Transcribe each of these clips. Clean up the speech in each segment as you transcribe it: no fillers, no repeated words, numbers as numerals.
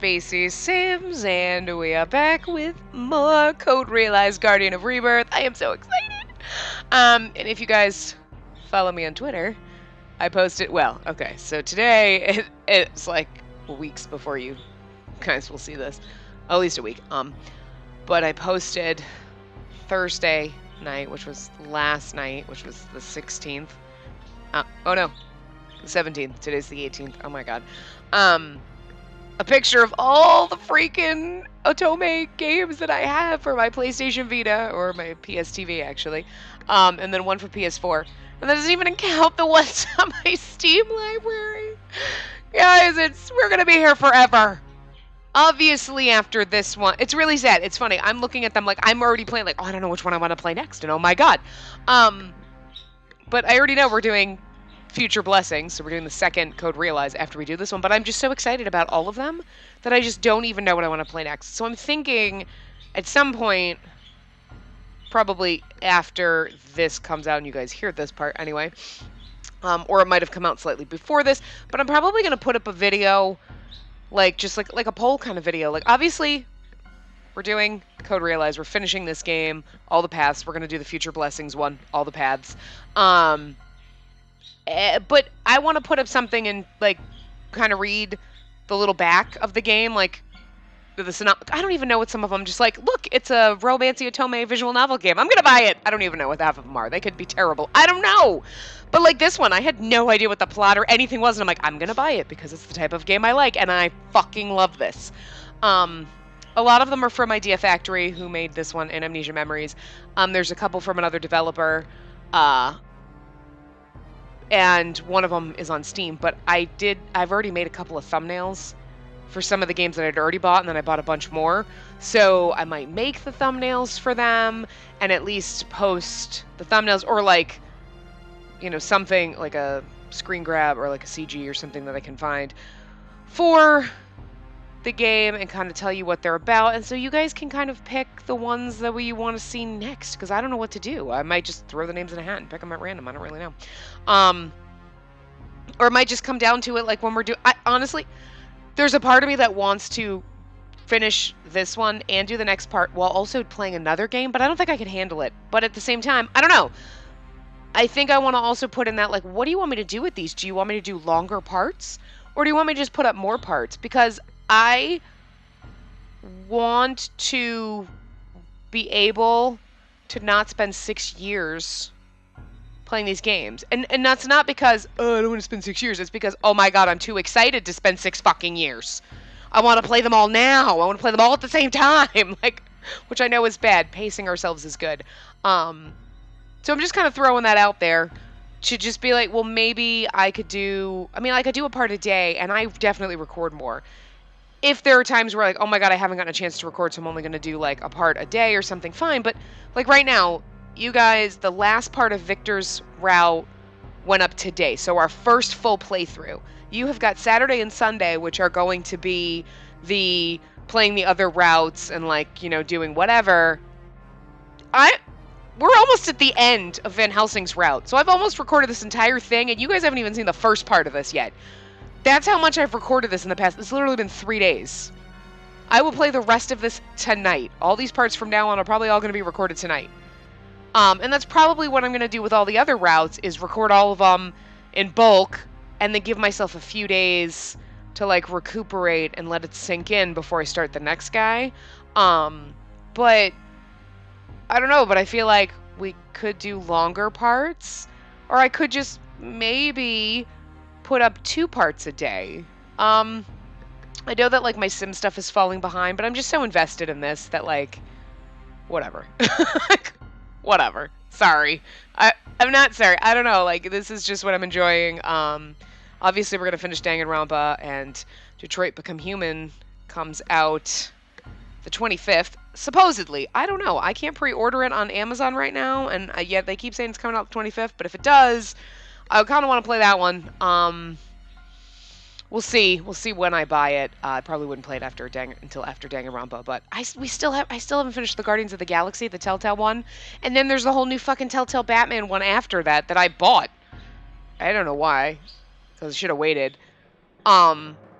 Spacey Sims, and we are back with more Code Realized Guardian of Rebirth. I am so excited. And if you guys follow me on Twitter, I posted, well, okay, so today, it's like weeks before you guys will see this, at least a week, but I posted Thursday night, which was last night, which was the 16th, oh no, the 17th, today's the 18th, oh my god, a picture of all the freaking Otome games that I have for my PlayStation Vita, or my PS TV actually, and then one for PS4. And that doesn't even count the ones on my Steam library. Guys, we're gonna be here forever. Obviously, after this one, it's really sad. It's funny. I'm looking at them like I'm already playing. Like, oh, I don't know which one I want to play next. And oh my god, but I already know we're doing Future Blessings, so we're doing the second Code Realize after we do this one, but I'm just so excited about all of them that I just don't even know what I want to play next. So I'm thinking at some point, probably after this comes out and you guys hear this part anyway, or it might have come out slightly before this, but I'm probably going to put up a video, like just like a poll kind of video. Like, obviously, we're doing Code Realize, we're finishing this game, all the paths, we're going to do the Future Blessings one, all the paths, but I want to put up something and, like, kind of read the little back of the game, like, I don't even know what some of them, just like, look, it's a Romancy Otome visual novel game. I'm going to buy it. I don't even know what half of them are. They could be terrible. I don't know. But, like, this one, I had no idea what the plot or anything was, and I'm like, I'm going to buy it because it's the type of game I like, and I fucking love this. A lot of them are from Idea Factory, who made this one in Amnesia Memories. There's a couple from another developer, and one of them is on Steam, but I've already made a couple of thumbnails for some of the games that I'd already bought, and then I bought a bunch more, so I might make the thumbnails for them, and at least post the thumbnails, or like, you know, something like a screen grab, or like a CG, or something that I can find for the game, and kind of tell you what they're about, and so you guys can kind of pick the ones that you want to see next, because I don't know what to do. I might just throw the names in a hat and pick them at random. I don't really know. Or it might just come down to it, like when we're doing, honestly, there's a part of me that wants to finish this one and do the next part while also playing another game, but I don't think I can handle it. But at the same time, I don't know. I think I want to also put in that, like, what do you want me to do with these? Do you want me to do longer parts? Or do you want me to just put up more parts? Because I want to be able to not spend 6 years playing these games. And that's not because, oh, I don't want to spend 6 years. It's because, oh my god, I'm too excited to spend 6 fucking years. I want to play them all now. I want to play them all at the same time. Like, which I know is bad. Pacing ourselves is good. So I'm just kind of throwing that out there to just be like, well, maybe I could do a part a day, and I definitely record more. If there are times where, like, oh my god, I haven't gotten a chance to record, so I'm only going to do, like, a part a day or something, fine. But, like, right now, you guys, the last part of Victor's route went up today. So our first full playthrough. You have got Saturday and Sunday, which are going to be the playing the other routes and, like, you know, doing whatever. We're almost at the end of Van Helsing's route. So I've almost recorded this entire thing, and you guys haven't even seen the first part of this yet. That's how much I've recorded this in the past. It's literally been 3 days. I will play the rest of this tonight. All these parts from now on are probably all going to be recorded tonight. And that's probably what I'm going to do with all the other routes, is record all of them in bulk, and then give myself a few days to, like, recuperate and let it sink in before I start the next guy. But I don't know, but I feel like we could do longer parts, or I could just maybe put up 2 parts a day. I know that, like, my sim stuff is falling behind, but I'm just so invested in this that, like, whatever. Whatever. Sorry. I'm not sorry. I don't know. Like, this is just what I'm enjoying. Obviously, we're going to finish Danganronpa, and Detroit Become Human comes out the 25th. Supposedly. I don't know. I can't pre-order it on Amazon right now, and yet they keep saying it's coming out the 25th, but if it does, I kind of want to play that one. We'll see. We'll see when I buy it. I probably wouldn't play it until after Danganronpa, but I still haven't finished the Guardians of the Galaxy, the Telltale one, and then there's the whole new fucking Telltale Batman one after that I bought. I don't know why, because I should have waited.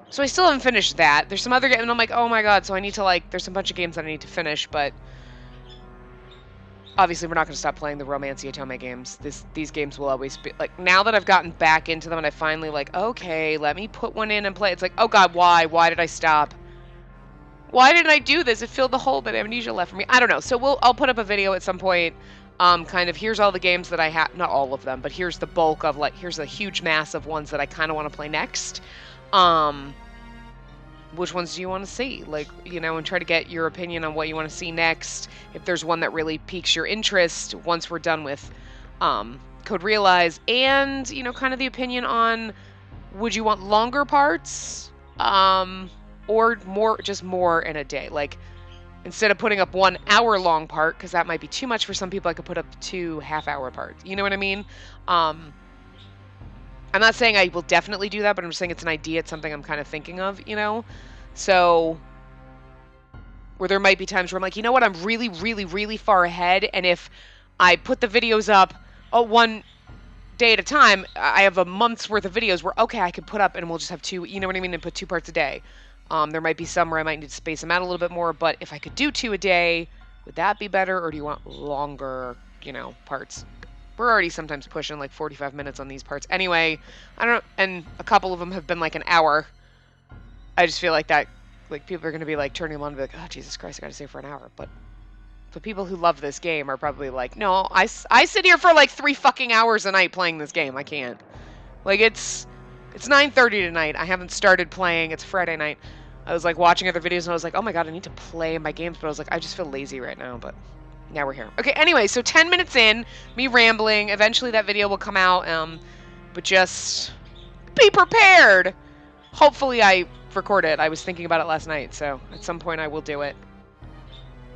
So I still haven't finished that. There's some other games, and I'm like, oh my god, so I need to, like, there's a bunch of games that I need to finish, but obviously we're not going to stop playing the Romancy Otome games. These games will always be, like, now that I've gotten back into them and I finally, like, okay, let me put one in and play, it's like, oh god, why? Why did I stop? Why didn't I do this? It filled the hole that Amnesia left for me. I don't know. So I'll put up a video at some point. Kind of, here's all the games that I have, not all of them, but here's the bulk of, like, here's a huge mass of ones that I kind of want to play next. Which ones do you want to see? Like, you know, and try to get your opinion on what you want to see next. If there's one that really piques your interest once we're done with Code Realize, and, you know, kind of the opinion on, would you want longer parts? Or more in a day. Like, instead of putting up 1 hour long part, because that might be too much for some people, I could put up 2 half-hour parts. You know what I mean? I'm not saying I will definitely do that, but I'm just saying it's an idea. It's something I'm kind of thinking of, you know? So, where there might be times where I'm like, you know what? I'm really, really, really far ahead. And if I put the videos up one day at a time, I have a month's worth of videos where, okay, I could put up and we'll just have 2, you know what I mean? And put 2 parts a day. There might be some where I might need to space them out a little bit more, but if I could do 2 a day, would that be better? Or do you want longer, you know, parts? We're already sometimes pushing like 45 minutes on these parts. Anyway, I don't know, and a couple of them have been like an hour. I just feel like that, like, people are going to be like turning them on and be like, oh, Jesus Christ, I got to stay for an hour. But the people who love this game are probably like, no, I sit here for like 3 fucking hours a night playing this game. I can't. Like, it's 9:30 tonight. I haven't started playing. It's Friday night. I was like watching other videos and I was like, oh my god, I need to play my games. But I was like, I just feel lazy right now. But now we're here. Okay, anyway, so 10 minutes in, me rambling. Eventually that video will come out. But just be prepared. Hopefully I record it. I was thinking about it last night. So at some point I will do it.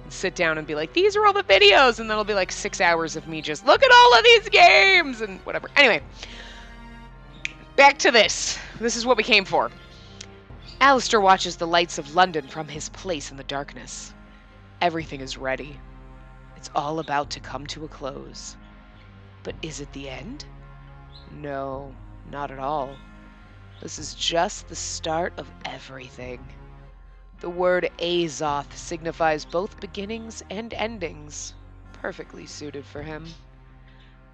And sit down and be like, these are all the videos. And then it'll be like 6 hours of me just, look at all of these games and whatever. Anyway. Back to this. This is what we came for. Alistair watches the lights of London from his place in the darkness. Everything is ready. It's all about to come to a close. But is it the end? No, not at all. This is just the start of everything. The word Azoth signifies both beginnings and endings. Perfectly suited for him.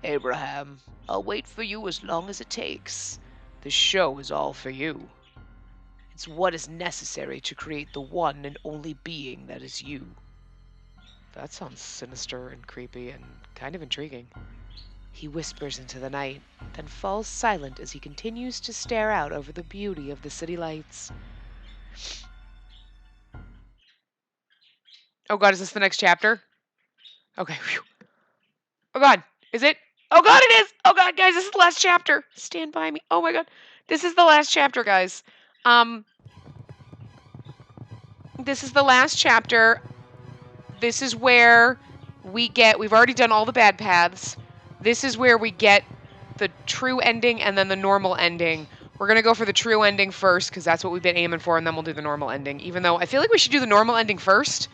Abraham, I'll wait for you as long as it takes. The show is all for you. It's what is necessary to create the one and only being that is you. That sounds sinister and creepy and kind of intriguing. He whispers into the night, then falls silent as he continues to stare out over the beauty of the city lights. Oh god, is this the next chapter? Okay. Whew. Oh god, is it? Oh god, it is! Oh god, guys, this is the last chapter. Stand by me. Oh my god. This is the last chapter, guys. This is the last chapter. This is where we've already done all the bad paths. This is where we get the true ending and then the normal ending. We're going to go for the true ending first because that's what we've been aiming for, and then we'll do the normal ending. Even though I feel like we should do the normal ending first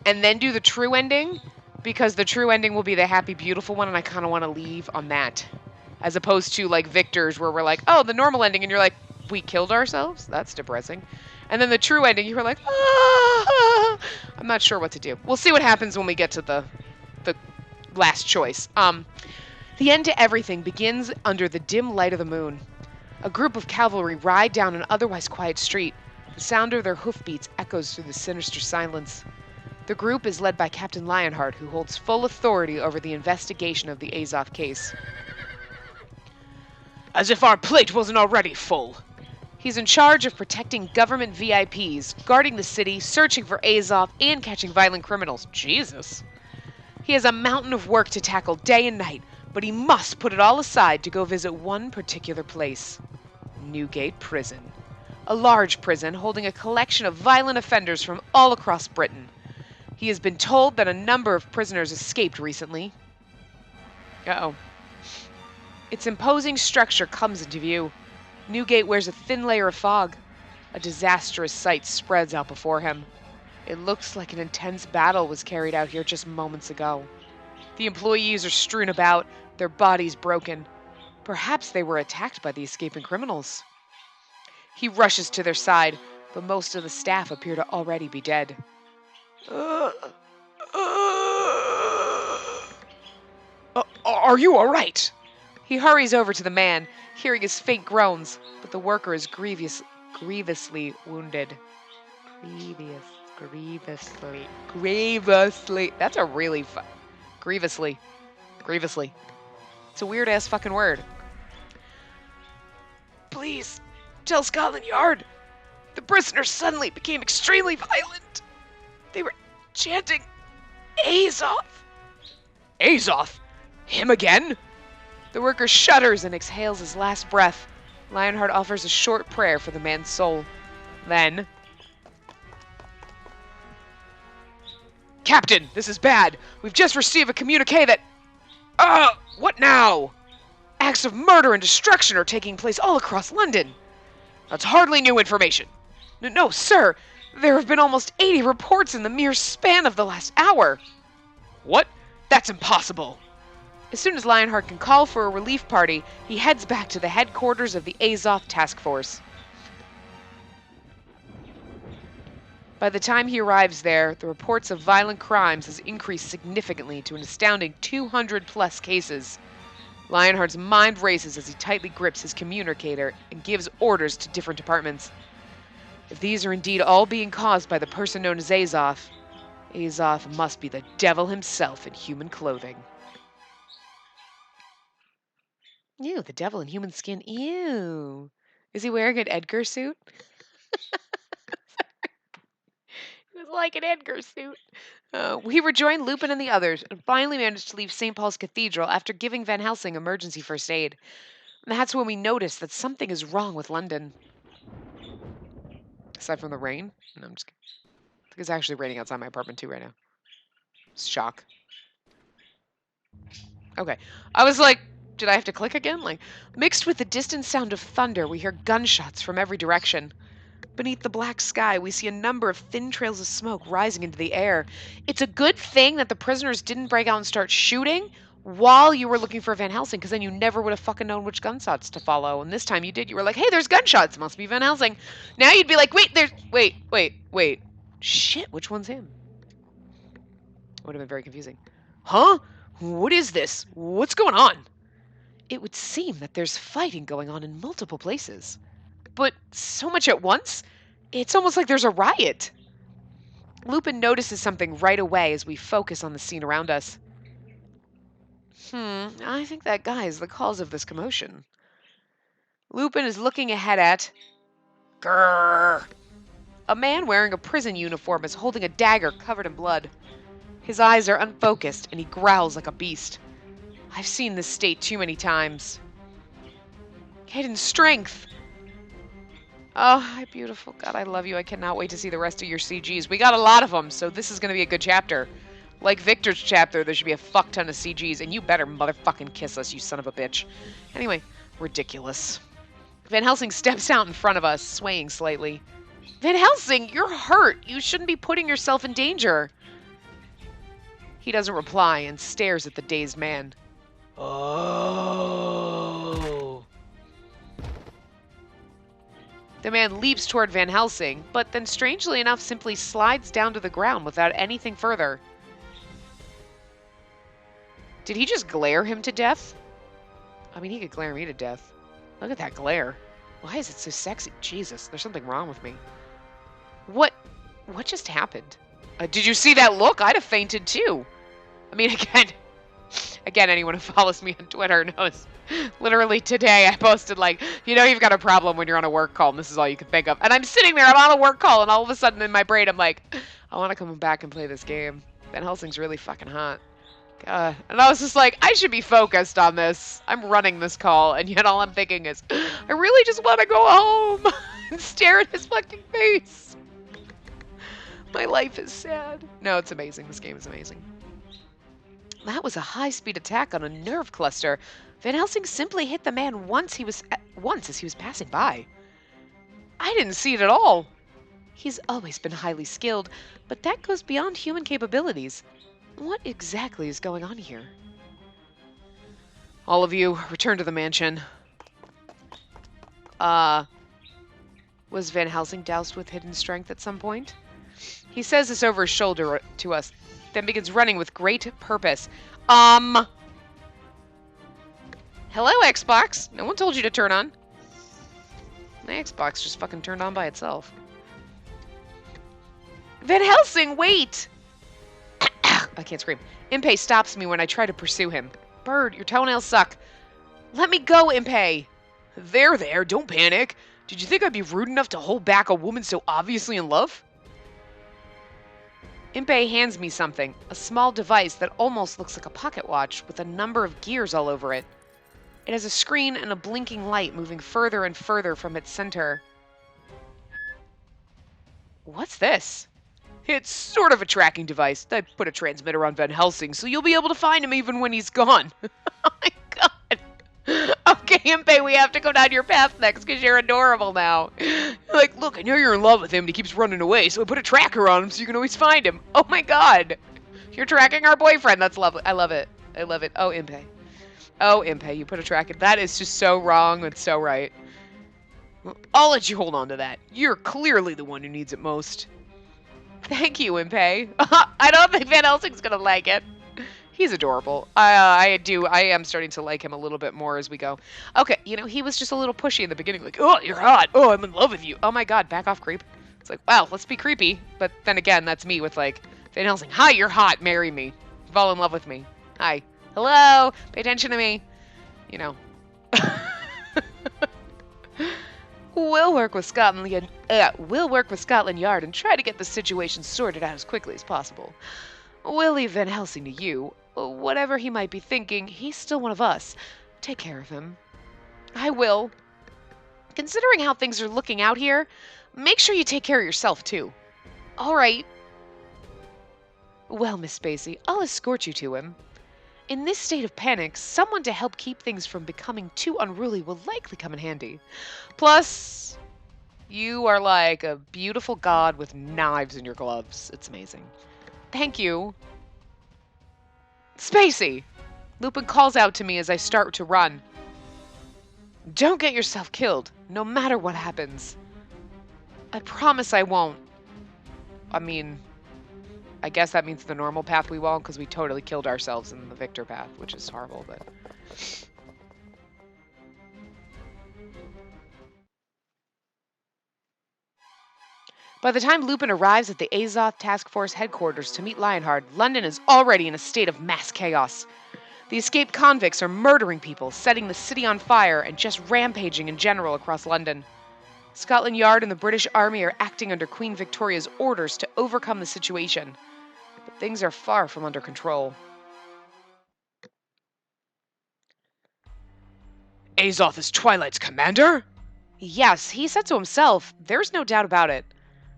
and then do the true ending, because the true ending will be the happy, beautiful one, and I kind of want to leave on that. As opposed to, like, Victor's, where we're like, oh, the normal ending, and you're like, we killed ourselves? That's depressing. And then the true ending, you're like, ah! I'm not sure what to do. We'll see what happens when we get to the last choice. The end to everything begins under the dim light of the moon. A group of cavalry ride down an otherwise quiet street. The sound of their hoofbeats echoes through the sinister silence. The group is led by Captain Lionheart, who holds full authority over the investigation of the Azoth case. As if our plate wasn't already full. He's in charge of protecting government VIPs, guarding the city, searching for Azoth, and catching violent criminals. Jesus. He has a mountain of work to tackle day and night, but he must put it all aside to go visit one particular place. Newgate Prison. A large prison holding a collection of violent offenders from all across Britain. He has been told that a number of prisoners escaped recently. Uh-oh. Its imposing structure comes into view. Newgate wears a thin layer of fog. A disastrous sight spreads out before him. It looks like an intense battle was carried out here just moments ago. The employees are strewn about, their bodies broken. Perhaps they were attacked by the escaping criminals. He rushes to their side, but most of the staff appear to already be dead. Are you all right? He hurries over to the man, hearing his faint groans, but the worker is grievously wounded. Grievously. That's a really grievously. It's a weird ass fucking word. Please, tell Scotland Yard. The prisoners suddenly became extremely violent. They were chanting, Azov. Azov? Him again? The worker shudders and exhales his last breath. Lionheart offers a short prayer for the man's soul. Then... Captain, this is bad. We've just received a communique that... what now? Acts of murder and destruction are taking place all across London. That's hardly new information. No, sir. There have been almost 80 reports in the mere span of the last hour. What? That's impossible. As soon as Lionheart can call for a relief party, he heads back to the headquarters of the Azov Task Force. By the time he arrives there, the reports of violent crimes has increased significantly to an astounding 200+ cases. Lionheart's mind races as he tightly grips his communicator and gives orders to different departments. If these are indeed all being caused by the person known as Azov, Azov must be the devil himself in human clothing. Ew, the devil in human skin. Ew. Is he wearing an Edgar suit? It was like an Edgar suit. We rejoined Lupin and the others and finally managed to leave St. Paul's Cathedral after giving Van Helsing emergency first aid. And that's when we noticed that something is wrong with London. Aside from the rain? No, I'm just kidding. I think it's actually raining outside my apartment too right now. Shock. Okay. I was like, did I have to click again? Like, mixed with the distant sound of thunder, we hear gunshots from every direction. Beneath the black sky, we see a number of thin trails of smoke rising into the air. It's a good thing that the prisoners didn't break out and start shooting while you were looking for Van Helsing, because then you never would have fucking known which gunshots to follow. And this time you did. You were like, hey, there's gunshots. Must be Van Helsing. Now you'd be like, wait. Shit, which one's him? Would have been very confusing. Huh? What is this? What's going on? It would seem that there's fighting going on in multiple places. But so much at once? It's almost like there's a riot. Lupin notices something right away as we focus on the scene around us. I think that guy is the cause of this commotion. Lupin is looking ahead at... Grrr! A man wearing a prison uniform is holding a dagger covered in blood. His eyes are unfocused and he growls like a beast. I've seen this state too many times. Hidden strength! Oh, hi, beautiful. God, I love you. I cannot wait to see the rest of your CGs. We got a lot of them, so this is going to be a good chapter. Like Victor's chapter, there should be a fuck ton of CGs, and you better motherfucking kiss us, you son of a bitch. Anyway, ridiculous. Van Helsing steps out in front of us, swaying slightly. Van Helsing, you're hurt. You shouldn't be putting yourself in danger. He doesn't reply and stares at the dazed man. Oh... The man leaps toward Van Helsing, but then strangely enough simply slides down to the ground without anything further. Did he just glare him to death? I mean, he could glare me to death. Look at that glare. Why is it so sexy? Jesus, there's something wrong with me. What just happened? Did you see that look? I'd have fainted too. I mean, again, anyone who follows me on Twitter knows. Literally today I posted like, you've got a problem when you're on a work call and this is all you can think of. And I'm sitting there, I'm on a work call, and all of a sudden in my brain I'm like, I want to come back and play this game. Van Helsing's really fucking hot. God. And I was just like, I should be focused on this. I'm running this call, and yet all I'm thinking is, I really just want to go home and stare at his fucking face. My life is sad. No, it's amazing. This game is amazing. That was a high-speed attack on a nerve cluster. Van Helsing simply hit the man once as he was passing by. I didn't see it at all. He's always been highly skilled, but that goes beyond human capabilities. What exactly is going on here? All of you, return to the mansion. Was Van Helsing doused with hidden strength at some point? He says this over his shoulder to us, then begins running with great purpose. Hello, Xbox. No one told you to turn on. My Xbox just fucking turned on by itself. Van Helsing, wait! I can't scream. Impey stops me when I try to pursue him. Bird, your toenails suck. Let me go, Impey. There, don't panic. Did you think I'd be rude enough to hold back a woman so obviously in love? Impey hands me something, a small device that almost looks like a pocket watch with a number of gears all over it. It has a screen and a blinking light moving further and further from its center. What's this? It's sort of a tracking device. I put a transmitter on Van Helsing, so you'll be able to find him even when he's gone. Oh my god. Okay, Impey, we have to go down your path next because you're adorable now. Like, look, I know you're in love with him and he keeps running away, so I put a tracker on him so you can always find him. Oh my god. You're tracking our boyfriend. That's lovely. I love it. I love it. Oh, Impey. Oh, Impey, you put a tracker. That is just so wrong and so right. I'll let you hold on to that. You're clearly the one who needs it most. Thank you, Impey. I don't think Van Helsing's gonna like it. He's adorable. I am starting to like him a little bit more as we go. Okay, you know, he was just a little pushy in the beginning, like, oh, you're hot. Oh, I'm in love with you. Oh my god, back off, creep. It's like, wow, let's be creepy. But then again, that's me with, like, Van Helsing. Hi, you're hot. Marry me. Fall in love with me. Hi. Hello. Pay attention to me. You know. We'll work with Scotland Yard and try to get the situation sorted out as quickly as possible. We'll leave Van Helsing to you. Whatever he might be thinking, he's still one of us. Take care of him. I will. Considering how things are looking out here, make sure you take care of yourself, too. All right. Well, Miss Spacey, I'll escort you to him. In this state of panic, someone to help keep things from becoming too unruly will likely come in handy. Plus, you are like a beautiful god with knives in your gloves. It's amazing. Thank you. Spacey! Lupin calls out to me as I start to run. Don't get yourself killed, no matter what happens. I promise I won't. I mean, I guess that means the normal path we won't, because we totally killed ourselves in the Victor path, which is horrible, but... By the time Lupin arrives at the Azoth Task Force headquarters to meet Lionheart, London is already in a state of mass chaos. The escaped convicts are murdering people, setting the city on fire, and just rampaging in general across London. Scotland Yard and the British Army are acting under Queen Victoria's orders to overcome the situation. But things are far from under control. Azoth is Twilight's commander? Yes, he said so himself. There's no doubt about it.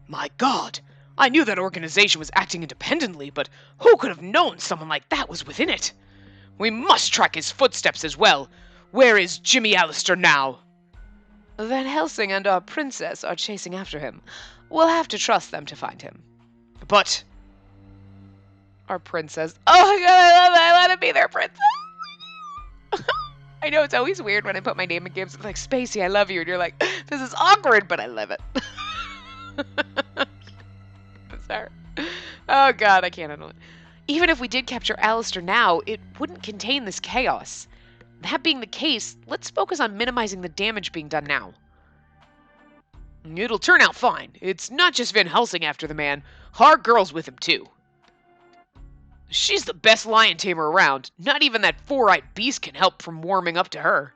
My god! I knew that organization was acting independently, but who could have known someone like that was within it? We must track his footsteps as well. Where is Jimmy Allister now? Van Helsing and our princess are chasing after him. We'll have to trust them to find him. But... Our princess... Oh my god, I love it! I let it be their princess! I know it's always weird when I put my name in games. It's like, Spacey, I love you. And you're like, this is awkward, but I love it. I'm sorry. Oh god, I can't handle it. Even if we did capture Allister now, it wouldn't contain this chaos. That being the case, let's focus on minimizing the damage being done now. It'll turn out fine. It's not just Van Helsing after the man. Our girl's with him too. She's the best lion tamer around. Not even that four-eyed beast can help from warming up to her.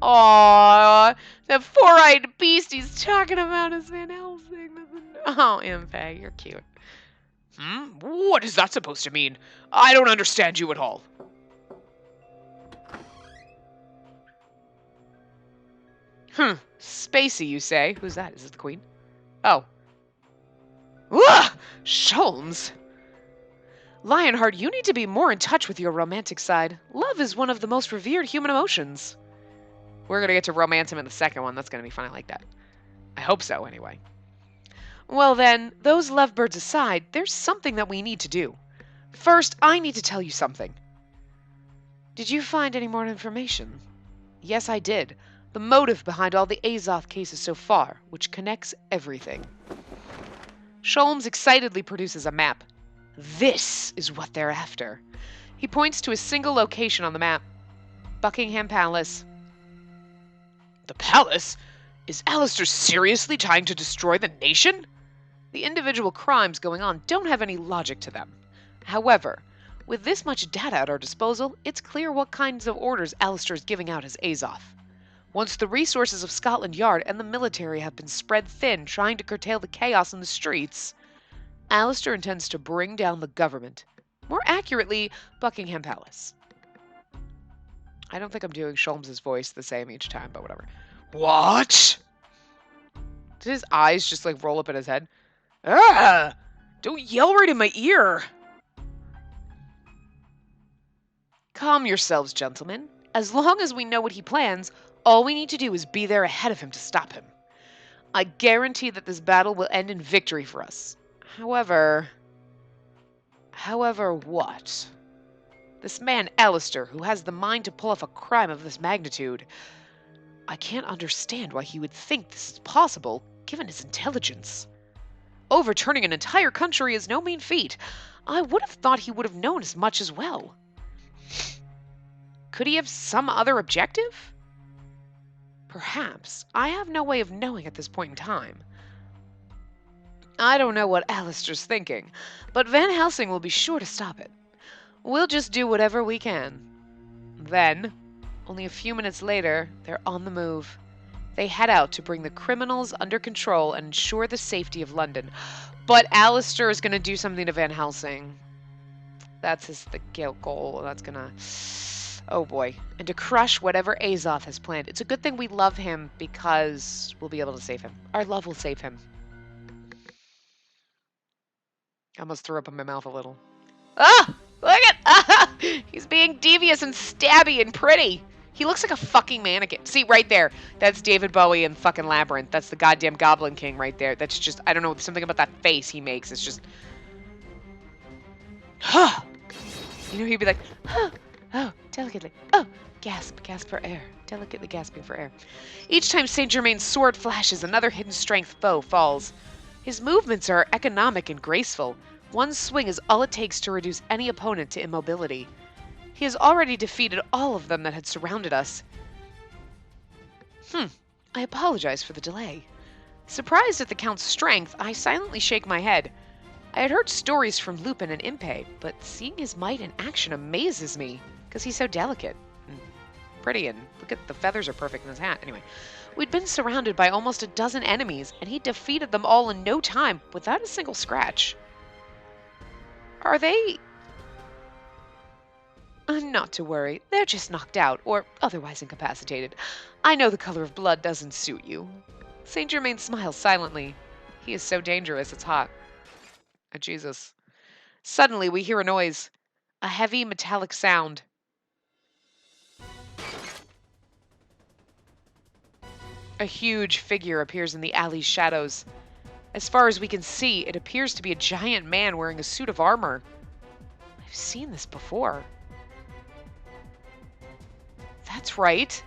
Aww, the four-eyed beast he's talking about is Van Helsing. Oh, Impey, you're cute. What is that supposed to mean? I don't understand you at all. Spacey, you say? Who's that? Is it the Queen? Oh. Ugh! Sholmes! Lionheart, you need to be more in touch with your romantic side. Love is one of the most revered human emotions. We're going to get to romance him in the second one. That's going to be fun. I like that. I hope so, anyway. Well then, those lovebirds aside, there's something that we need to do. First, I need to tell you something. Did you find any more information? Yes, I did. The motive behind all the Azoth cases so far, which connects everything. Sholmes excitedly produces a map. This is what they're after. He points to a single location on the map. Buckingham Palace. The palace? Is Alistair seriously trying to destroy the nation? The individual crimes going on don't have any logic to them. However, with this much data at our disposal, it's clear what kinds of orders Alistair is giving out as Azoth. Once the resources of Scotland Yard and the military have been spread thin trying to curtail the chaos in the streets, Alistair intends to bring down the government. More accurately, Buckingham Palace. I don't think I'm doing Sholmes' voice the same each time, but whatever. What? Did his eyes just like roll up in his head? Ah! Don't yell right in my ear! Calm yourselves, gentlemen. As long as we know what he plans, all we need to do is be there ahead of him to stop him. I guarantee that this battle will end in victory for us. However what? This man, Alistair, who has the mind to pull off a crime of this magnitude, I can't understand why he would think this is possible, given his intelligence. Overturning an entire country is no mean feat. I would have thought he would have known as much as well. Could he have some other objective? Perhaps. I have no way of knowing at this point in time. I don't know what Alistair's thinking, but Van Helsing will be sure to stop it. We'll just do whatever we can. Then, only a few minutes later, they're on the move. They head out to bring the criminals under control and ensure the safety of London. But Alistair is going to do something to Van Helsing. That's the goal. That's going to... Oh boy. And to crush whatever Azoth has planned. It's a good thing we love him because we'll be able to save him. Our love will save him. I almost threw up in my mouth a little. Ah! Look at... Ah! He's being devious and stabby and pretty. He looks like a fucking mannequin. See, right there. That's David Bowie in fucking Labyrinth. That's the goddamn Goblin King right there. That's just... I don't know. Something about that face he makes. It's just... Huh! You know, he'd be like... Huh! Oh, delicately. Oh! Gasp for air. Delicately gasping for air. Each time Saint Germain's sword flashes, another hidden strength foe falls. His movements are economic and graceful. One swing is all it takes to reduce any opponent to immobility. He has already defeated all of them that had surrounded us. I apologize for the delay. Surprised at the Count's strength, I silently shake my head. I had heard stories from Lupin and Impey, but seeing his might in action amazes me, because he's so delicate and pretty, and look at the feathers are perfect in his hat. Anyway, we'd been surrounded by almost a dozen enemies, and he defeated them all in no time without a single scratch. Are they... Not to worry. They're just knocked out, or otherwise incapacitated. I know the color of blood doesn't suit you. Saint Germain smiles silently. He is so dangerous, it's hot. Oh, Jesus. Suddenly, we hear a noise. A heavy, metallic sound. A huge figure appears in the alley's shadows. As far as we can see, it appears to be a giant man wearing a suit of armor. I've seen this before. That's right.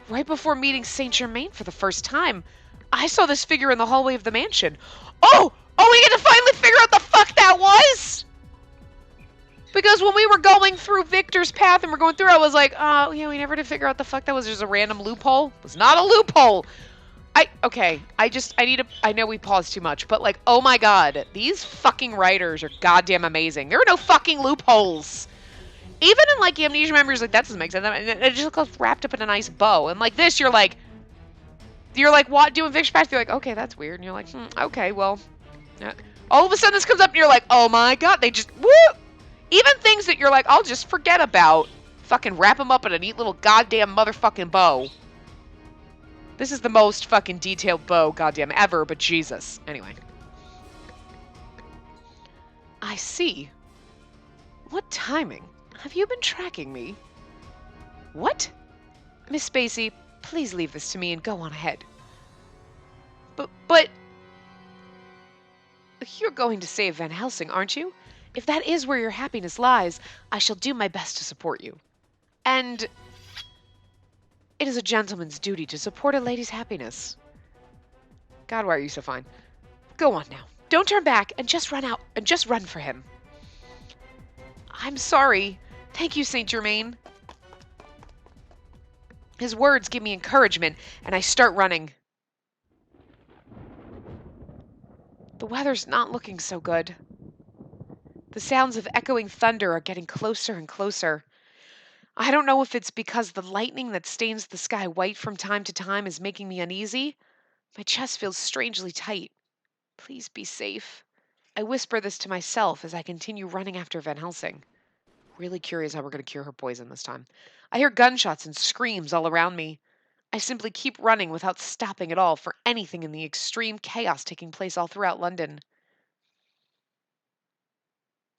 Right before meeting Saint Germain for the first time, I saw this figure in the hallway of the mansion. Oh, we get to finally figure out the fuck that was? Because when we were going through Victor's path and we're going through, I was like, oh, yeah, we never did figure out the fuck that was. Just a random loophole. It was not a loophole. I know we paused too much, but like, oh my god, these fucking writers are goddamn amazing. There are no fucking loopholes. Even in like Amnesia Memories, like that doesn't make sense. It just looks wrapped up in a nice bow. And like this, you're like, what? Doing Victor's path, you're like, okay, that's weird. And you're like, okay, well. All of a sudden this comes up and you're like, oh my god, they just, woo! Even things that you're like, I'll just forget about, fucking wrap them up in a neat little goddamn motherfucking bow. This is the most fucking detailed bow goddamn ever, but Jesus. Anyway. I see. What timing? Have you been tracking me? What? Miss Spacey, please leave this to me and go on ahead. But... You're going to save Van Helsing, aren't you? If that is where your happiness lies, I shall do my best to support you. And... It is a gentleman's duty to support a lady's happiness. God, why are you so fine? Go on now. Don't turn back and just run out and just run for him. I'm sorry. Thank you, Saint Germain. His words give me encouragement, and I start running. The weather's not looking so good. The sounds of echoing thunder are getting closer and closer. I don't know if it's because the lightning that stains the sky white from time to time is making me uneasy. My chest feels strangely tight. Please be safe. I whisper this to myself as I continue running after Van Helsing. Really curious how we're going to cure her poison this time. I hear gunshots and screams all around me. I simply keep running without stopping at all for anything in the extreme chaos taking place all throughout London.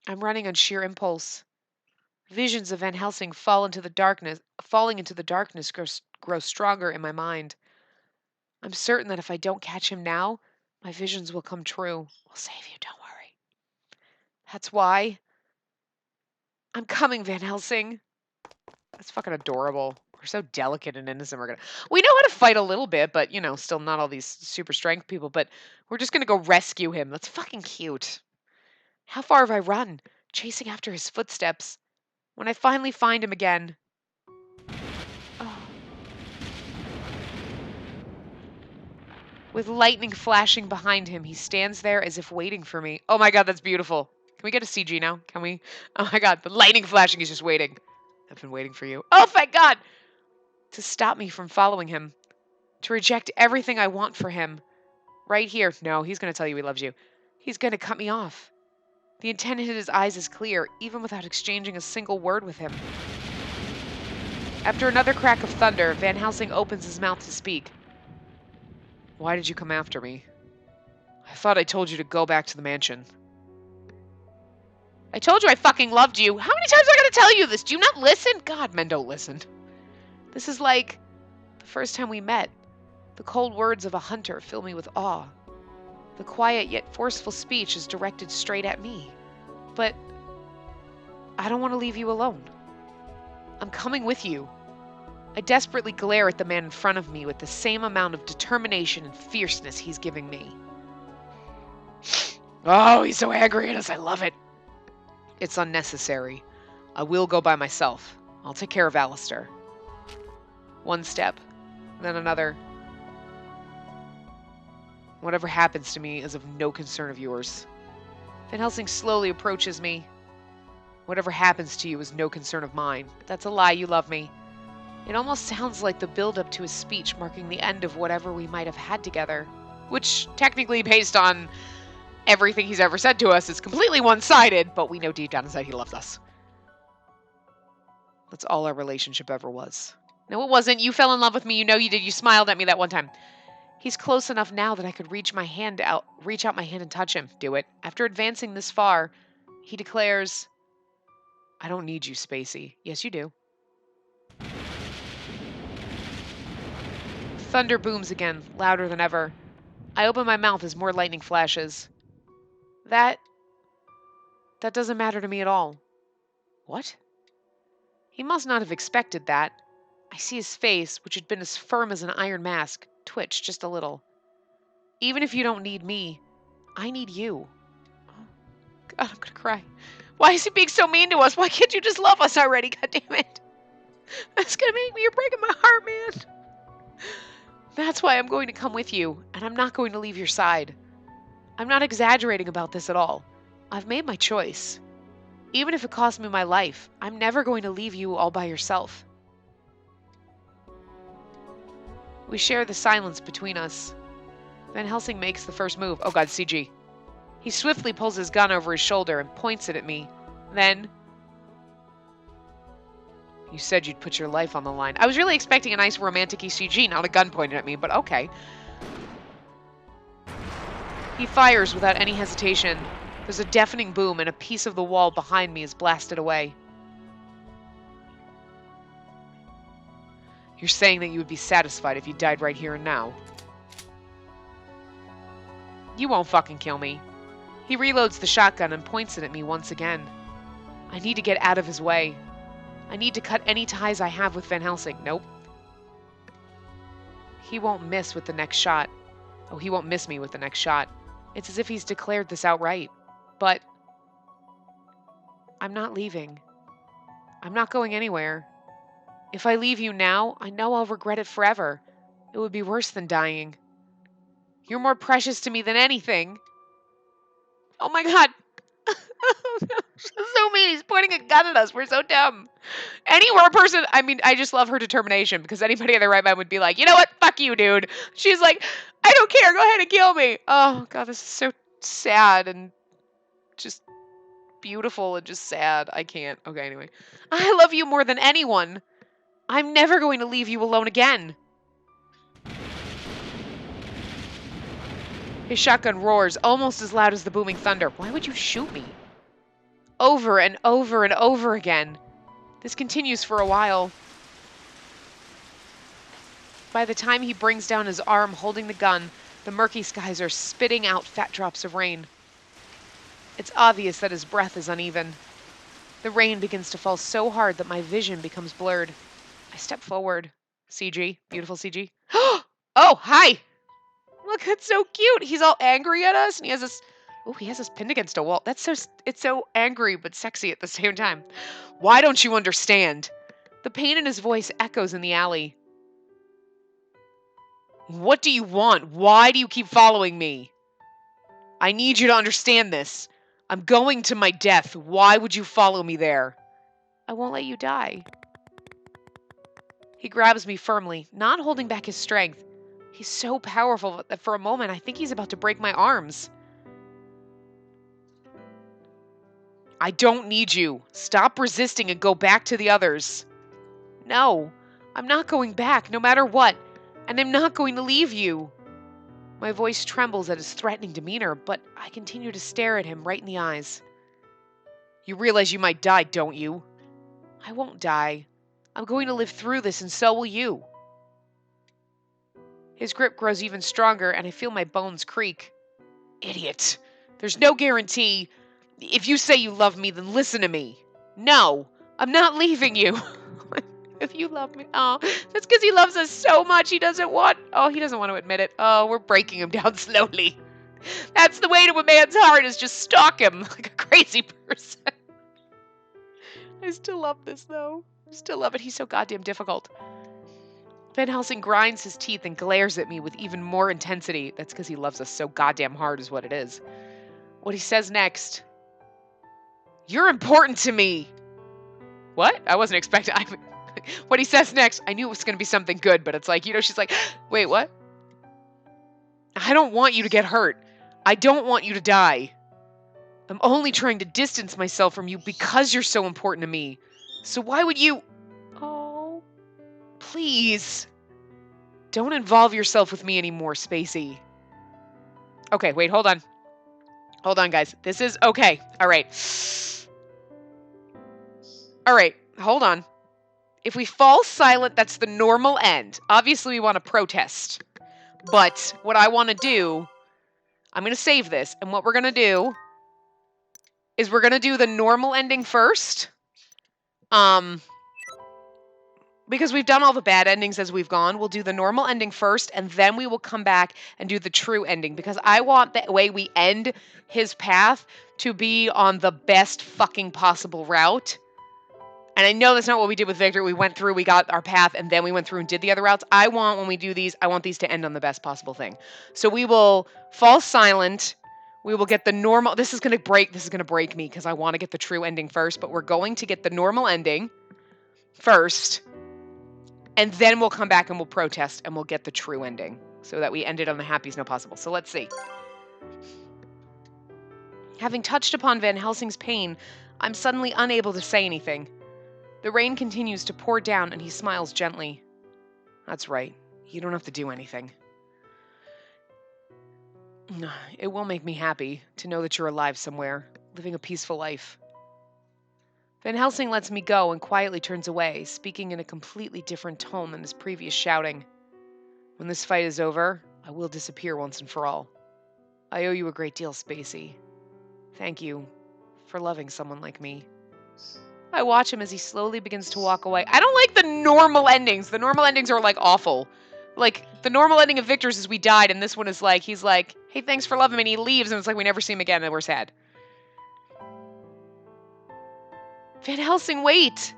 I'm running on sheer impulse. Visions of Van Helsing falling into the darkness grow stronger in my mind. I'm certain that if I don't catch him now, my visions will come true. We'll save you, don't worry. That's why. I'm coming, Van Helsing. That's fucking adorable. We're so delicate and innocent. We know how to fight a little bit, but, still not all these super strength people, but we're just gonna go rescue him. That's fucking cute. How far have I run? Chasing after his footsteps. When I finally find him again. Oh. With lightning flashing behind him, he stands there as if waiting for me. Oh my god, that's beautiful. Can we get a CG now? Can we? Oh my god, the lightning flashing is just waiting. I've been waiting for you. Oh, thank god! To stop me from following him. To reject everything I want for him. Right here. No, he's going to tell you he loves you. He's going to cut me off. The intent in his eyes is clear, even without exchanging a single word with him. After another crack of thunder, Van Helsing opens his mouth to speak. Why did you come after me? I thought I told you to go back to the mansion. I told you I fucking loved you. How many times am I going to tell you this? Do you not listen? God, men don't listen. This is like the first time we met. The cold words of a hunter fill me with awe. The quiet yet forceful speech is directed straight at me. But I don't want to leave you alone. I'm coming with you. I desperately glare at the man in front of me with the same amount of determination and fierceness he's giving me. Oh, he's so angry at us. I love it. It's unnecessary. I will go by myself. I'll take care of Alistair. One step, then another. Whatever happens to me is of no concern of yours. Van Helsing slowly approaches me. Whatever happens to you is no concern of mine. But that's a lie, you love me. It almost sounds like the build-up to his speech marking the end of whatever we might have had together. Which, technically, based on everything he's ever said to us, is completely one-sided, but we know deep down inside he loves us. That's all our relationship ever was. No, it wasn't. You fell in love with me. You know you did. You smiled at me that one time. He's close enough now that I could reach out my hand and touch him. Do it. After advancing this far, he declares, I don't need you, Spacey. Yes, you do. Thunder booms again, louder than ever. I open my mouth as more lightning flashes. That doesn't matter to me at all. What? He must not have expected that. I see his face, which had been as firm as an iron mask, twitch just a little. Even if you don't need me, I need you. Oh, God, I'm gonna cry. Why is he being so mean to us? Why can't you just love us already? God damn it. That's gonna make me. You're breaking my heart, man. That's why I'm going to come with you, and I'm not going to leave your side. I'm not exaggerating about this at all. I've made my choice. Even if it costs me my life, I'm never going to leave you all by yourself. We share the silence between us. Van Helsing makes the first move. Oh god, CG. He swiftly pulls his gun over his shoulder and points it at me. Then... You said you'd put your life on the line. I was really expecting a nice romantic-y CG, not a gun pointed at me, but okay. He fires without any hesitation. There's a deafening boom and a piece of the wall behind me is blasted away. You're saying that you would be satisfied if you died right here and now. You won't fucking kill me. He reloads the shotgun and points it at me once again. I need to get out of his way. I need to cut any ties I have with Van Helsing. Nope. He won't miss with the next shot. Oh, he won't miss me with the next shot. It's as if he's declared this outright. But I'm not leaving. I'm not going anywhere. If I leave you now, I know I'll regret it forever. It would be worse than dying. You're more precious to me than anything. Oh my god. So mean. He's pointing a gun at us. We're so dumb. Any person, I mean, I just love her determination, because anybody in their right mind would be like, you know what? Fuck you, dude. She's like, I don't care. Go ahead and kill me. Oh god, this is so sad and just beautiful and just sad. I can't. Okay, anyway. I love you more than anyone. I'm never going to leave you alone again. His shotgun roars almost as loud as the booming thunder. Why would you shoot me? Over and over and over again. This continues for a while. By the time he brings down his arm holding the gun, the murky skies are spitting out fat drops of rain. It's obvious that his breath is uneven. The rain begins to fall so hard that my vision becomes blurred. I step forward. CG. Beautiful CG. Oh, hi! Look, that's so cute. He's all angry at us, and he has this... Oh, he has us pinned against a wall. That's so... It's so angry but sexy at the same time. Why don't you understand? The pain in his voice echoes in the alley. What do you want? Why do you keep following me? I need you to understand this. I'm going to my death. Why would you follow me there? I won't let you die. He grabs me firmly, not holding back his strength. He's so powerful that for a moment I think he's about to break my arms. I don't need you. Stop resisting and go back to the others. No, I'm not going back, no matter what. And I'm not going to leave you. My voice trembles at his threatening demeanor, but I continue to stare at him right in the eyes. You realize you might die, don't you? I won't die. I'm going to live through this, and so will you. His grip grows even stronger, and I feel my bones creak. Idiot. There's no guarantee. If you say you love me, then listen to me. No, I'm not leaving you. If you love me. Oh, that's because he loves us so much he doesn't want... Oh, he doesn't want to admit it. Oh, we're breaking him down slowly. That's the way to a man's heart, is just stalk him like a crazy person. I still love this, though. I still love it. He's so goddamn difficult. Van Helsing grinds his teeth and glares at me with even more intensity. That's because he loves us so goddamn hard is what it is. What he says next. You're important to me. What? I wasn't expecting... What he says next, I knew it was going to be something good, but it's like, you know, she's like, wait, what? I don't want you to get hurt. I don't want you to die. I'm only trying to distance myself from you because you're so important to me. So why would you... Oh, please. Don't involve yourself with me anymore, Spacey. Okay, wait, hold on. Hold on, guys. This is... Okay, all right. All right, hold on. If we fall silent, that's the normal end. Obviously, we want to protest. But what I want to do, I'm going to save this. And what we're going to do is we're going to do the normal ending first. Because we've done all the bad endings as we've gone. We'll do the normal ending first, and then we will come back and do the true ending. Because I want the way we end his path to be on the best fucking possible route. And I know that's not what we did with Victor. We went through, we got our path, and then we went through and did the other routes. I want, when we do these, I want these to end on the best possible thing. So we will fall silent. We will get the normal... This is going to break me because I want to get the true ending first. But we're going to get the normal ending first. And then we'll come back and we'll protest and we'll get the true ending. So that we end it on the happiest note possible. So let's see. Having touched upon Van Helsing's pain, I'm suddenly unable to say anything. The rain continues to pour down, and he smiles gently. That's right. You don't have to do anything. It will make me happy to know that you're alive somewhere, living a peaceful life. Van Helsing lets me go and quietly turns away, speaking in a completely different tone than his previous shouting. When this fight is over, I will disappear once and for all. I owe you a great deal, Spacey. Thank you for loving someone like me. I watch him as he slowly begins to walk away. I don't like the normal endings. The normal endings are, like, awful. Like, the normal ending of Victor's is we died, and this one is like, he's like, hey, thanks for loving me, and he leaves, and it's like we never see him again, and we're sad. Van Helsing, wait!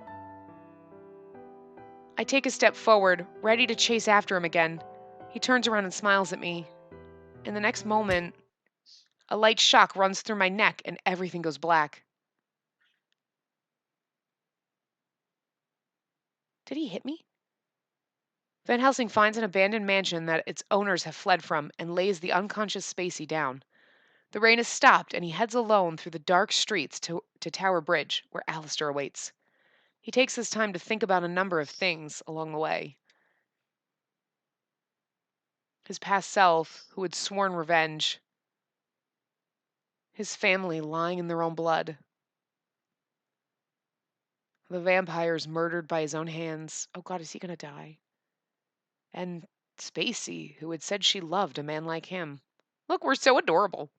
I take a step forward, ready to chase after him again. He turns around and smiles at me. In the next moment, a light shock runs through my neck, and everything goes black. Did he hit me? Van Helsing finds an abandoned mansion that its owners have fled from and lays the unconscious Spacey down. The rain has stopped, and he heads alone through the dark streets to Tower Bridge, where Alistair awaits. He takes his time to think about a number of things along the way. His past self, who had sworn revenge. His family lying in their own blood. The vampires murdered by his own hands. Oh God, is he gonna die? And Spacey, who had said she loved a man like him. Look, we're so adorable.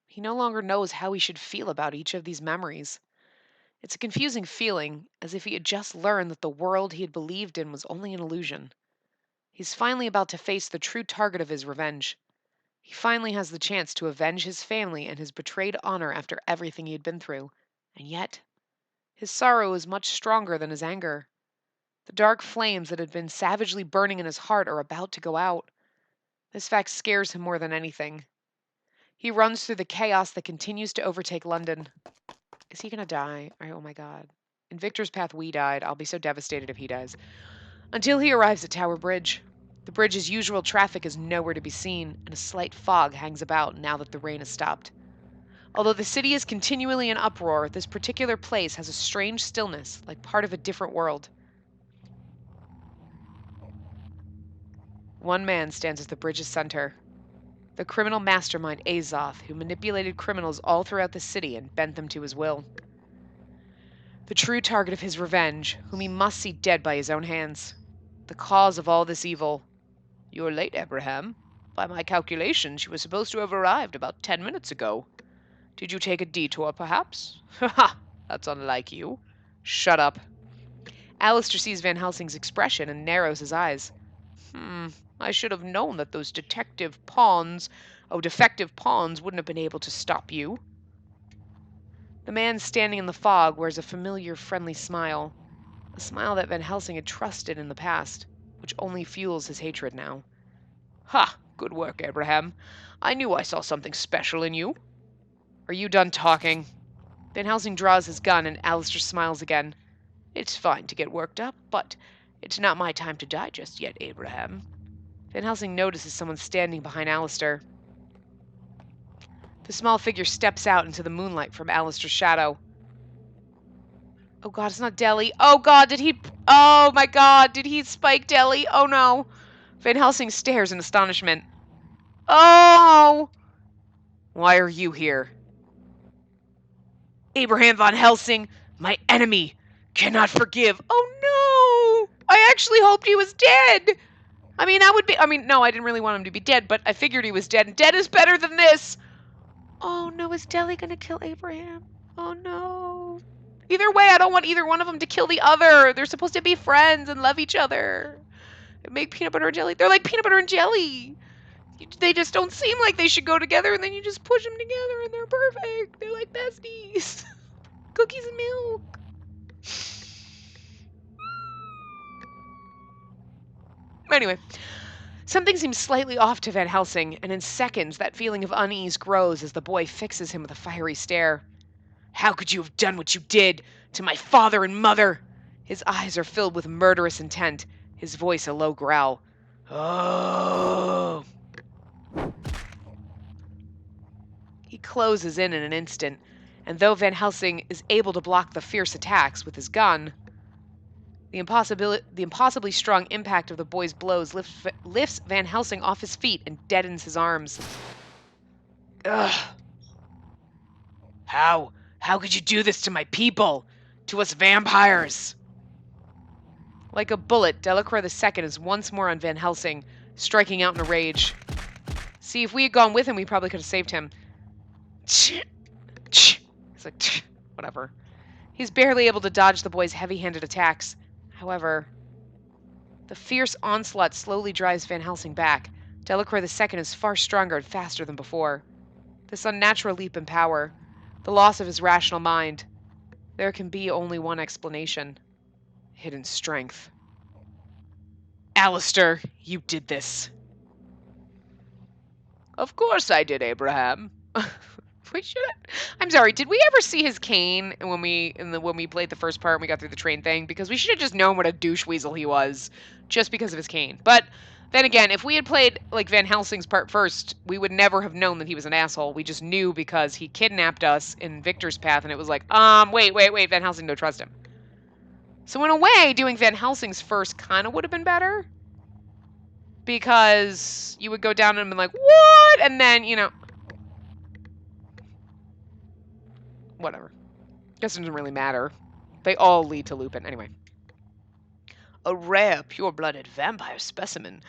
He no longer knows how he should feel about each of these memories. It's a confusing feeling, as if he had just learned that the world he had believed in was only an illusion. He's finally about to face the true target of his revenge. He finally has the chance to avenge his family and his betrayed honor after everything he had been through. And yet, his sorrow is much stronger than his anger. The dark flames that had been savagely burning in his heart are about to go out. This fact scares him more than anything. He runs through the chaos that continues to overtake London. Is he gonna die? Oh my God. In Victor's path, we died. I'll be so devastated if he dies. Until he arrives at Tower Bridge. The bridge's usual traffic is nowhere to be seen, and a slight fog hangs about now that the rain has stopped. Although the city is continually in uproar, this particular place has a strange stillness, like part of a different world. One man stands at the bridge's center. The criminal mastermind Azoth, who manipulated criminals all throughout the city and bent them to his will. The true target of his revenge, whom he must see dead by his own hands. The cause of all this evil. You're late, Abraham. By my calculations, you were supposed to have arrived about 10 minutes ago. Did you take a detour, perhaps? Ha! That's unlike you. Shut up. Alistair sees Van Helsing's expression and narrows his eyes. I should have known that those defective pawns wouldn't have been able to stop you. The man standing in the fog wears a familiar, friendly smile. A smile that Van Helsing had trusted in the past, which only fuels his hatred now. Ha! Good work, Abraham. I knew I saw something special in you. Are you done talking? Van Helsing draws his gun and Alistair smiles again. It's fine to get worked up, but it's not my time to die just yet, Abraham. Van Helsing notices someone standing behind Alistair. The small figure steps out into the moonlight from Alistair's shadow. Oh God, it's not Deli. Oh God, oh my God, did he spike Deli? Oh no. Van Helsing stares in astonishment. Oh! Why are you here? Abraham Van Helsing, my enemy, cannot forgive. Oh no! I actually hoped he was dead. No, I didn't really want him to be dead, but I figured he was dead, and dead is better than this. Oh no, is Deli gonna kill Abraham? Oh no. Either way, I don't want either one of them to kill the other. They're supposed to be friends and love each other. And make peanut butter and jelly. They're like peanut butter and jelly. They just don't seem like they should go together, and then you just push them together, and they're perfect. They're like besties. Cookies and milk. Anyway, something seems slightly off to Van Helsing, and in seconds that feeling of unease grows as the boy fixes him with a fiery stare. How could you have done what you did to my father and mother? His eyes are filled with murderous intent, his voice a low growl. Oh! He closes in an instant, and though Van Helsing is able to block the fierce attacks with his gun, the impossibly strong impact of the boy's blows lifts Van Helsing off his feet and deadens his arms. Ugh. How could you do this to my people? To us vampires? Like a bullet, Delacroix II is once more on Van Helsing, striking out in a rage. See, if we had gone with him, we probably could have saved him. He's like, whatever. He's barely able to dodge the boy's heavy-handed attacks. However, the fierce onslaught slowly drives Van Helsing back. Delacroix II is far stronger and faster than before. This unnatural leap in power, the loss of his rational mind, there can be only one explanation. Hidden strength. Alistair, you did this. Of course I did, Abraham. We should. I'm sorry. Did we ever see his cane when we played the first part and we got through the train thing? Because we should have just known what a douche weasel he was, just because of his cane. But then again, if we had played like Van Helsing's part first, we would never have known that he was an asshole. We just knew because he kidnapped us in Victor's path, and it was like, wait, Van Helsing, don't trust him. So in a way, doing Van Helsing's first kind of would have been better. Because you would go down and be like, what? And then, whatever. Guess it doesn't really matter. They all lead to Lupin. Anyway. A rare, pure-blooded vampire specimen.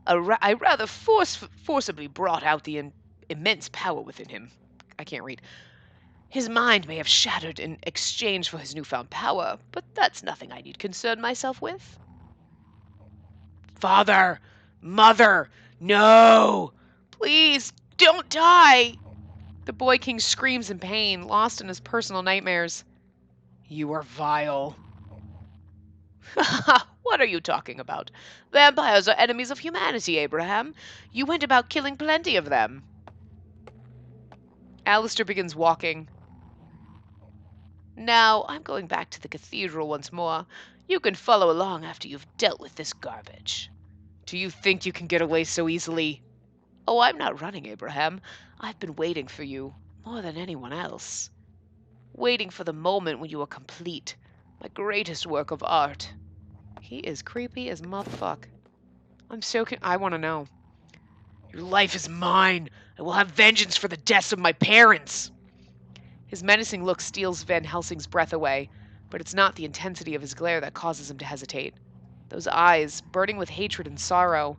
I rather forcibly brought out the immense power within him. I can't read. His mind may have shattered in exchange for his newfound power, but that's nothing I need concern myself with. Father! Mother! No! Please, don't die! The boy king screams in pain, lost in his personal nightmares. You are vile. What are you talking about? Vampires are enemies of humanity, Abraham. You went about killing plenty of them. Alistair begins walking. Now, I'm going back to the cathedral once more. You can follow along after you've dealt with this garbage. Do you think you can get away so easily? Oh, I'm not running, Abraham. I've been waiting for you, more than anyone else. Waiting for the moment when you are complete. My greatest work of art. He is creepy as motherfuck. I want to know. Your life is mine. I will have vengeance for the deaths of my parents. His menacing look steals Van Helsing's breath away, but it's not the intensity of his glare that causes him to hesitate. Those eyes, burning with hatred and sorrow.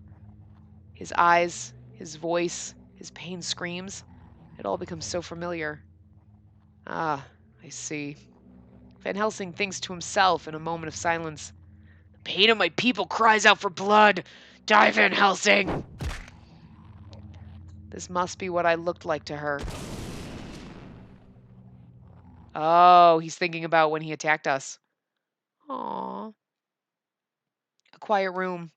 His eyes, his voice, his pain screams. It all becomes so familiar. Ah, I see. Van Helsing thinks to himself in a moment of silence. The pain of my people cries out for blood. Die, Van Helsing! This must be what I looked like to her. Oh, he's thinking about when he attacked us. Aww. A quiet room.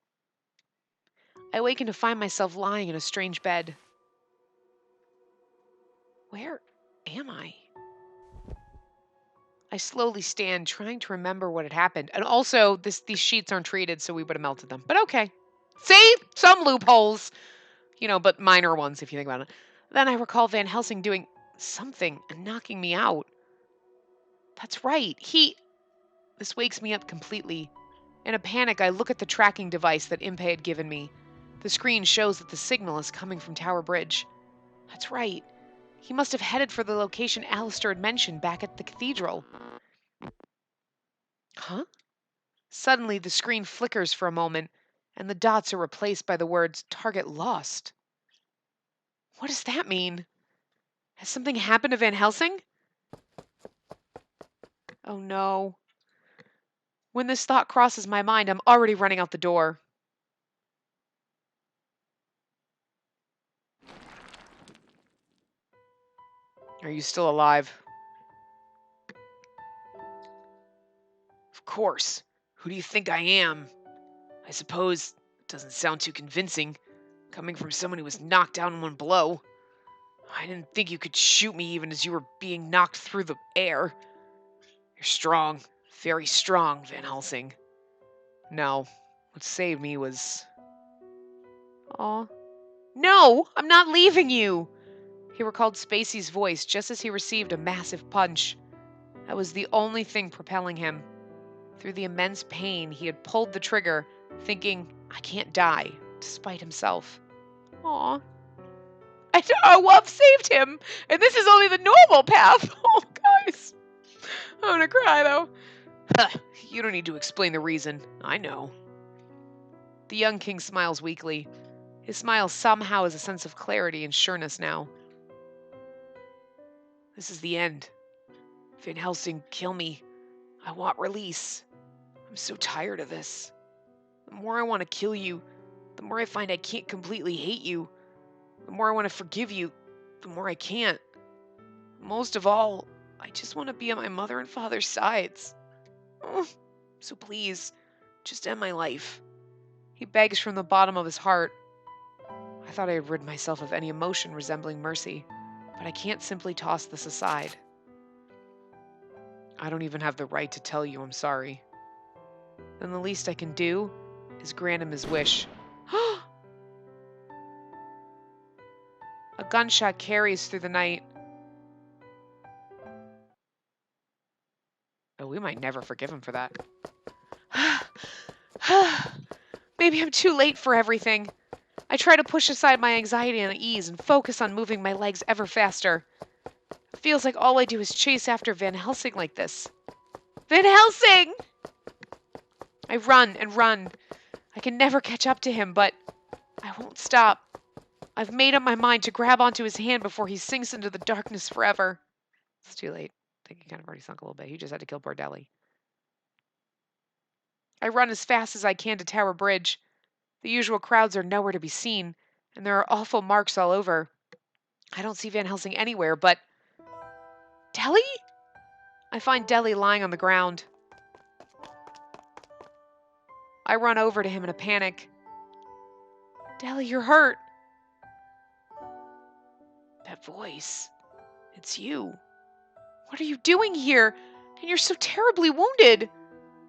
I awaken to find myself lying in a strange bed. Where am I? I slowly stand, trying to remember what had happened. And also, these sheets aren't treated, so we would have melted them. But okay. See? Some loopholes. But minor ones, if you think about it. Then I recall Van Helsing doing something and knocking me out. That's right. This wakes me up completely. In a panic, I look at the tracking device that Impe had given me. The screen shows that the signal is coming from Tower Bridge. That's right. He must have headed for the location Alistair had mentioned back at the cathedral. Huh? Suddenly, the screen flickers for a moment, and the dots are replaced by the words, "Target lost." What does that mean? Has something happened to Van Helsing? Oh no. When this thought crosses my mind, I'm already running out the door. Are you still alive? Of course. Who do you think I am? I suppose it doesn't sound too convincing, coming from someone who was knocked down in one blow. I didn't think you could shoot me even as you were being knocked through the air. You're strong, very strong, Van Helsing. No, what saved me was... Aw. No, I'm not leaving you! He recalled Spacey's voice just as he received a massive punch. That was the only thing propelling him. Through the immense pain, he had pulled the trigger, thinking, I can't die, despite himself. Aw. Wolf saved him, and this is only the normal path. Oh, guys. I'm gonna cry, though. You don't need to explain the reason. I know. The young king smiles weakly. His smile somehow has a sense of clarity and sureness now. This is the end. Van Helsing, kill me. I want release. I'm I'm so tired of this. The more I want to kill you, the more I find I can't completely hate you. The more I want to forgive you, the more I can't. Most of all, I just want to be on my mother and father's sides. Oh, so please, just end my life. He begs from the bottom of his heart. I thought I had rid myself of any emotion resembling mercy, but I can't simply toss this aside. I don't even have the right to tell you I'm sorry. Then the least I can do is grant him his wish. A gunshot carries through the night. Oh, we might never forgive him for that. Maybe I'm too late for everything. I try to push aside my anxiety and ease and focus on moving my legs ever faster. It feels like all I do is chase after Van Helsing like this. Van Helsing! I run and run. I can never catch up to him, but I won't stop. I've made up my mind to grab onto his hand before he sinks into the darkness forever. It's too late. I think he kind of already sunk a little bit. He just had to kill poor Deli. I run as fast as I can to Tower Bridge. The usual crowds are nowhere to be seen, and there are awful marks all over. I don't see Van Helsing anywhere, but... Deli? I find Deli lying on the ground. I run over to him in a panic. Deli, you're hurt. That voice. It's you. What are you doing here? And you're so terribly wounded.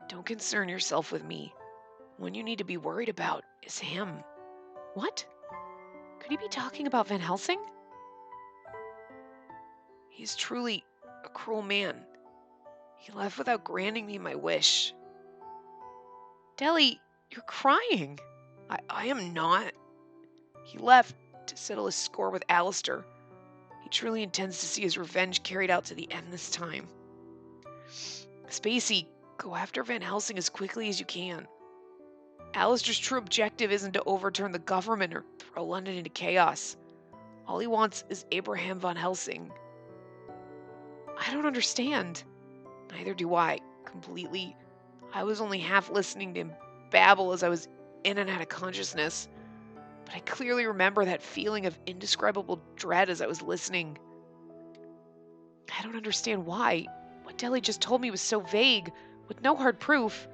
Don't concern yourself with me. One you need to be worried about is him. What? Could he be talking about Van Helsing? He's truly a cruel man. He left without granting me my wish. Deli, you're crying. I am not. He left to settle his score with Alistair. He truly intends to see his revenge carried out to the end this time. Spacey, go after Van Helsing as quickly as you can. Alistair's true objective isn't to overturn the government or throw London into chaos. All he wants is Abraham Van Helsing. I don't understand. Neither do I, completely. I was only half listening to him babble as I was in and out of consciousness. But I clearly remember that feeling of indescribable dread as I was listening. I don't understand why. What Deli just told me was so vague, with no hard proof,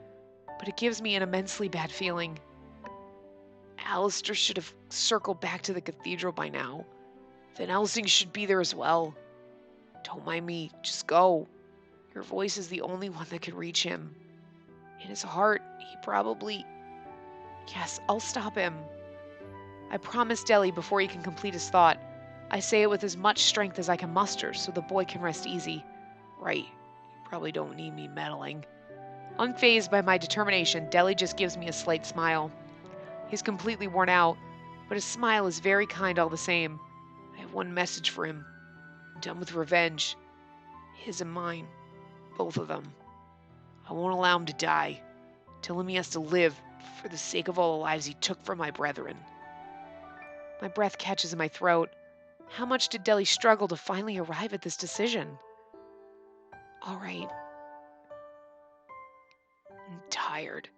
but it gives me an immensely bad feeling. Alistair should have circled back to the cathedral by now. Van Helsing should be there as well. Don't mind me, just go. Your voice is the only one that can reach him. In his heart, he probably... Yes, I'll stop him. I promise Deli before he can complete his thought. I say it with as much strength as I can muster so the boy can rest easy. Right, you probably don't need me meddling. Unfazed by my determination, Deli just gives me a slight smile. He's completely worn out, but his smile is very kind all the same. I have one message for him. I'm done with revenge. His and mine. Both of them. I won't allow him to die. Tell him he has to live for the sake of all the lives he took from my brethren. My breath catches in my throat. How much did Deli struggle to finally arrive at this decision? All right. I'm tired.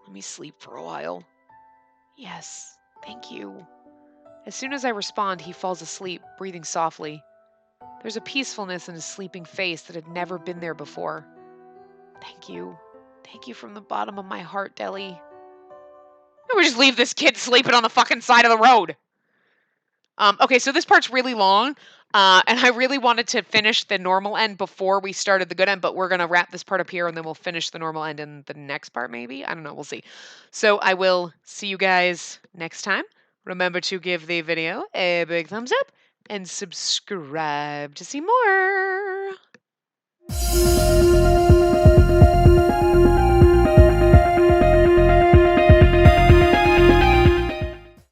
Let me sleep for a while. Yes, thank you. As soon as I respond, he falls asleep, breathing softly. There's a peacefulness in his sleeping face that had never been there before. Thank you. Thank you from the bottom of my heart, Deli. I would just leave this kid sleeping on the fucking side of the road. Okay, so this part's really long, and I really wanted to finish the normal end before we started the good end, but we're going to wrap this part up here, and then we'll finish the normal end in the next part, maybe? I don't know, we'll see. So I will see you guys next time. Remember to give the video a big thumbs up, and subscribe to see more.